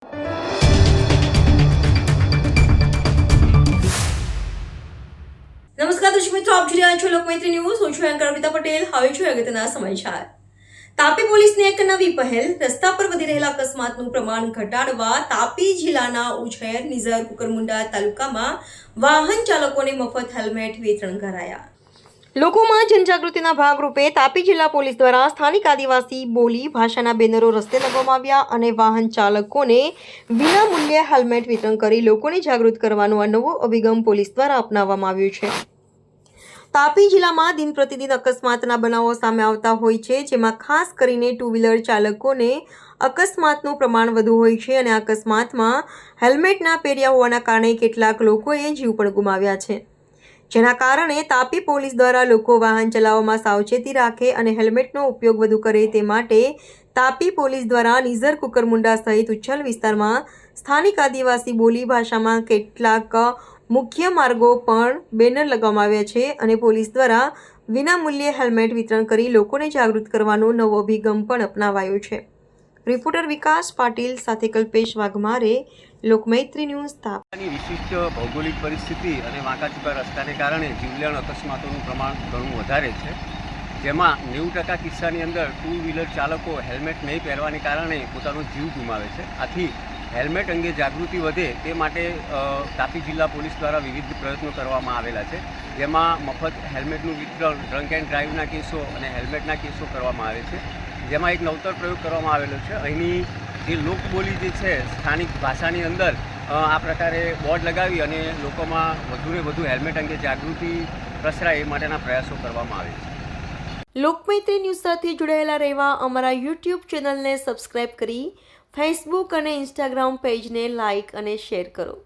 નમસ્કાર દર્શક મિત્રો, આપ જોઈ રહ્યા છો લોકમૈત્રી ન્યૂઝ. હું છું એન્કર અમિતા પટેલ. હવે જોઈએ અગત્યના સમાચાર. તાપી પોલીસની એક નવી પહેલ. રસ્તા પર વધી રહેલા અકસ્માતનું પ્રમાણ ઘટાડવા તાપી જિલ્લાના ઉછેર, નિઝર, કુકરમુંડા તાલુકામાં વાહન ચાલકોને મફત હેલ્મેટ વિતરણ કરાયા. લોકોમાં જનજાગૃતિના ભાગરૂપે તાપી જિલ્લા પોલીસ દ્વારા સ્થાનિક આદિવાસી બોલી ભાષાના બેનરો રસ્તે લગાવવામાં આવ્યા અને વાહન ચાલકોને વિના મૂલ્યે હેલ્મેટ વિતરણ કરી લોકોને જાગૃત કરવાનો આ નવો અભિગમ પોલીસ દ્વારા અપનાવવામાં આવ્યો છે. તાપી જિલ્લામાં દિન પ્રતિદિન અકસ્માતના બનાવો સામે આવતા હોય છે, જેમાં ખાસ કરીને ટુ વ્હીલર ચાલકોને અકસ્માતનું પ્રમાણ વધુ હોય છે અને અકસ્માતમાં હેલ્મેટ ના પહેર્યા હોવાના કારણે કેટલાક લોકોએ જીવ પણ ગુમાવ્યા છે. જેના કારણે તાપી પોલીસ દ્વારા લોકો વાહન ચલાવવામાં સાવચેતી રાખે અને હેલ્મેટનો ઉપયોગ વધુ કરે તે માટે તાપી પોલીસ દ્વારા નિઝર, કુકરમુંડા સહિત ઉચ્છલ વિસ્તારમાં સ્થાનિક આદિવાસી બોલી ભાષામાં કેટલાક મુખ્ય માર્ગો પણ બેનર લગાવવામાં આવ્યા છે અને પોલીસ દ્વારા વિનામૂલ્યે હેલ્મેટ વિતરણ કરી લોકોને જાગૃત કરવાનો નવો અભિગમ પણ અપનાવાયો છે. રિપોર્ટર વિકાસ પાટીલ સાથે કલ્પેશ વાઘમારે, લોકમૈત્રી ન્યૂઝ. તાપી વિશિષ્ટ ભૌગોલિક પરિસ્થિતિ અને વાંકાચૂકા રસ્તાને કારણે જીવલેણ અકસ્માતોનું પ્રમાણ ઘણું વધારે છે, જેમાં 90% કિસ્સાની અંદર ટુ વ્હીલર ચાલકો હેલ્મેટ નહીં પહેરવાને કારણે પોતાનો જીવ ગુમાવે છે. આથી હેલ્મેટ અંગે જાગૃતિ વધે તે માટે તાપી જિલ્લા પોલીસ દ્વારા વિવિધ પ્રયત્નો કરવામાં આવેલા છે, જેમાં મફત હેલ્મેટનું વિતરણ, ડ્રંક એન્ડ ડ્રાઈવના કેસો અને હેલ્મેટના કેસો કરવામાં આવે છે. જેમાં એક નવતર પ્રયોગ કરવામાં આવેલો છે. અહીંની જે લોકબોલી જે છે સ્થાનિક ભાષાની અંદર આ પ્રકારે બોર્ડ લગાવી અને લોકોમાં વધુને વધુ હેલ્મેટ અંગે જાગૃતિ પ્રસરાય એ માટેના પ્રયાસો કરવામાં આવે છે. લોકમૈત્રી ન્યૂઝ સાથે જોડાયેલા રહેવા અમારા યુટ્યુબ ચેનલને સબસ્ક્રાઇબ કરી ફેસબુક અને ઇન્સ્ટાગ્રામ પેજને લાઇક અને શેર કરો.